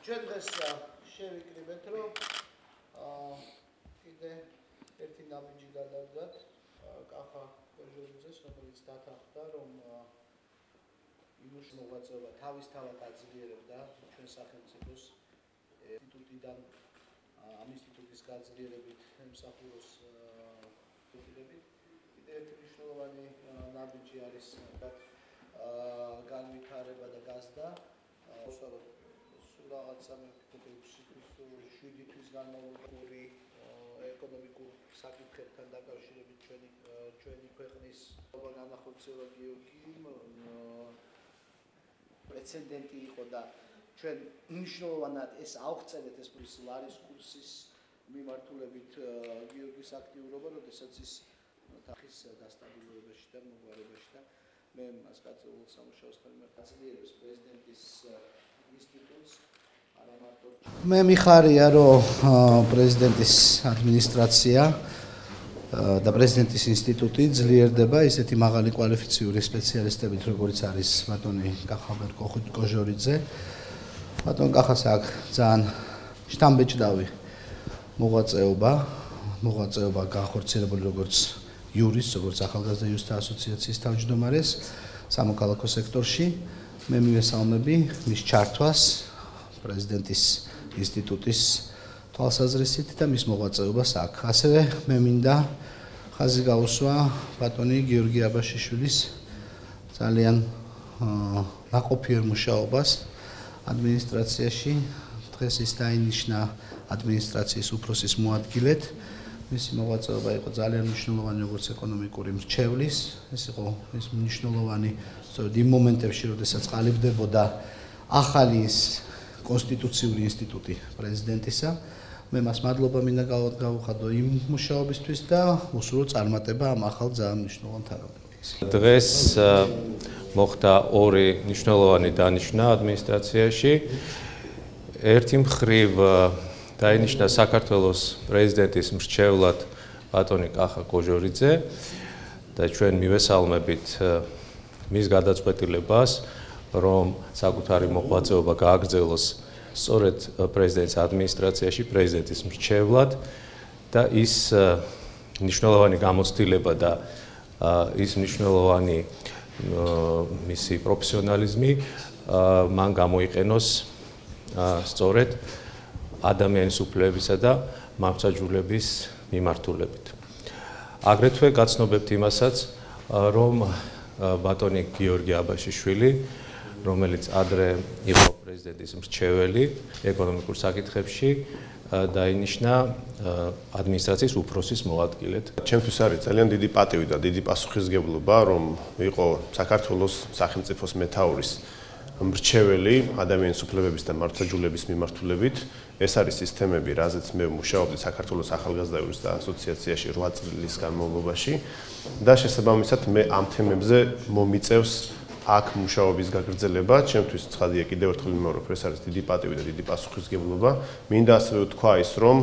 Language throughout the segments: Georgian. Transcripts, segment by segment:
ჩვენ დღეს შევიკრიბეთ, რომ კიდე ერთი ნაბიჯი გადავდგათ კახა კოჟოლიძეს, რომელიც დათანხმდა, რომ იმუშ მოღვაწეობა თავისთავად აძლიერებდა ჩვენ სახელმწიფოს ინსტიტუტიდან ამ ინსტიტუტის გაძლიერებით ემსახუროს პროფილებით. კიდე ერთი მნიშვნელოვანი ნაბიჯი არის განვითარება და გაზდა. სულ რაღაცა შვიდი თვის განმავლობაში ეკონომიკურ საკითხებთან დაკავშირებით ჩვენი ქვეყნის განახორციელა გიორგიმ პრეცედენტი იყო და ჩვენ მნიშვნელოვნად ეს ავღწევთ ეს ლარის კურსის მიმართულებით გიორგის აქტიურობა, როდესაც ის თანხის დასტაბილურებაში და მოგვარებაში და მე მას გაწეულ სამუშაოს განმარტავს პრეზიდენტის ინსტიტუტს. მე მიხარია, რომ პრეზიდენტის ადმინისტრაცია და პრეზიდენტის ინსტიტუტი ძლიერდება ისეთი მაღალი კვალიფიციური სპეციალისტებით, როგორც არის ბატონი კახაბერ კოჟორიძე. ბატონ კახას აქვს ძალიან შთამბეჭდავი მოღვაწეობა განხორციელებული როგორც იურის, როგორც ახალგაზრდა იურისტთა ასოციაციის თავმჯდომარეს სამოქალაქო სექტორში. მე მივესალმები მის ჩართვას პრეზიდენტის ინსტიტუტის თვალსაზრისით და მის მოღვაწეობას აქ. ასევე მე მინდა ხაზი გაუსვა ბატონი გიორგი აბაშიშვილის ძალიან ნაყოფიერ მუშაობას ადმინისტრაციაში. დღეს ის დაინიშნა ადმინისტრაციის უფროსის მოადგილედ. მისი მოღვაწეობა იყო ძალიან მნიშვნელოვანი როგორც ეკონომიკური მრჩევლის. ეს იყო ის მნიშვნელოვანი სწორედ იმ მომენტებში, როდესაც ყალიბდებოდა ახალი კონსტიტუციური ინსტიტუტი პრეზიდენტისა. მე მას მადლობა მინდა გავუხადო იმ მუშაობისთვის და უსურვო წარმატება ამ ახალ ძალიან მნიშვნელოვან თანამდებობას. დღეს მოხდა ორი მნიშვნელოვანი დანიშვნა ადმინისტრაციაში. ერთი მხრივ დაინიშნა საქართველოს პრეზიდენტის მრჩევლად ბატონი კახა კოჟორიძე და ჩვენ მივესალმებით მის გადაწყვეტილებას, რომ საკუთარი მოღვაწეობა გააგრძელოს სწორედ პრეზიდენტის ადმინისტრაციაში პრეზიდენტის მრჩევლად და ის მნიშვნელოვანი გამოცდილება და ის მნიშვნელოვანი მისი პროფესიონალიზმი მან გამოიყენოს სწორედ ადამიანის უფლებებისა და მართლმსაჯულების მიმართულებით. აგრეთვე გაცნობებთ იმასაც, რომ ბატონი გიორგი აბაშიშვილი, რომელიც ადრე იყო პრეზიდენტის მრჩეველი ეკონომიკურ საკითხებში, დაინიშნა ადმინისტრაციის უფროსის მოადგილედ. ჩემთვის არის ძალიან დიდი პატივი და დიდი პასუხისმგებლობა, რომ იყო საქართველოს სახელმწიფოს მეთაურის მრჩეველი ადამიანის უფლებების და მართლმსაჯულების მიმართულებით. ეს არის ის თემები, რაზეც მე მუშაობდი საქართველოს ახალგაზრდა იურისტთა ასოციაციაში 8 წლის განმავლობაში და შესაბამისად მე ამ თემებზე მომიწევს აქ მუშაობის გაგრძელება. ჩემთვის ცხადია კიდევ ერთხელ ვიმეორებ, ეს არის დიდი პატივი და დიდი პასუხისმგებლობა. მინდა ასევე ვთქვა ის, რომ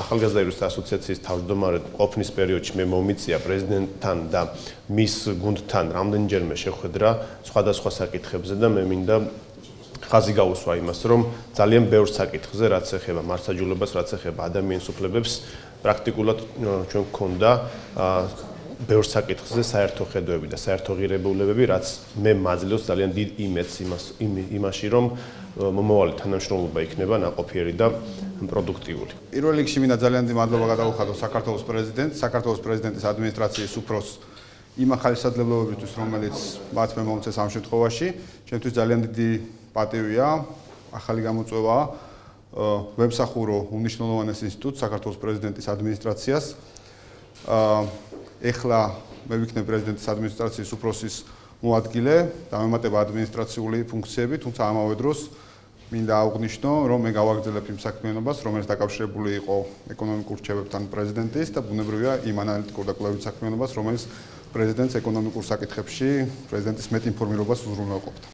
ახალგაზრდა იურისტთა ასოციაციის თავმჯდომარედ ყოფნის პერიოდში მე მომიწია პრეზიდენტთან და მის გუნდთან რამდენჯერმე შეხვედრა სხვადასხვა საკითხებზე და მე მინდა ხაზი გაუსვა იმას, რომ ძალიან ბევრ საკითხზე, რაც ეხება მართლმსაჯულებას, რაც ეხება ადამიანის უფლებებს, პრაქტიკულად ჩვენ გქონდა ბევრ საკითხზე საერთო ხედვები და საერთო ღირებულებები, რაც მე მაძლევს ძალიან დიდ იმედს იმაში, რომ მომავალი თანამშრომლობა იქნება ნაყოფიერი და პროდუქტიული. პირველ რიგში მინდა ძალიან დიდი მადლობა გადავუხადო საქართველოს პრეზიდენტის ადმინისტრაციის უფროსს იმ ახალისადლებლებისთვის, რომელიც მათ მე მომწეს ამ შემთხვევაში. ჩემთვის ძალიან დიდი პატივია, ახალი გამოწვევა ვემსახურო უმნიშვნელოვანეს ინსტიტუტს საქართველოს პრეზიდენტის ადმინისტრაციას. ეხლა მე ვიქნებ პრეზიდენტის ადმინისტრაციის უფროსის მოადგილე და მემატება ადმინისტრაციული ფუნქციები, თუმცა ამავე დროს მინდა აღვნიშნო, რომ მე გავაგრძელებ იმ საქმიანობას, რომელიც დაკავშირებული იყო ეკონომიკურ რჩევებთან პრეზიდენტის და ბუნებრივია იმ ანალიტიკურ და კვლევით საქმიანობას, რომელიც პრეზიდენტს ეკონომიკურ საკითხებში პრეზიდენტის მეტ ინფორმირებას უზრუნველყოფდა.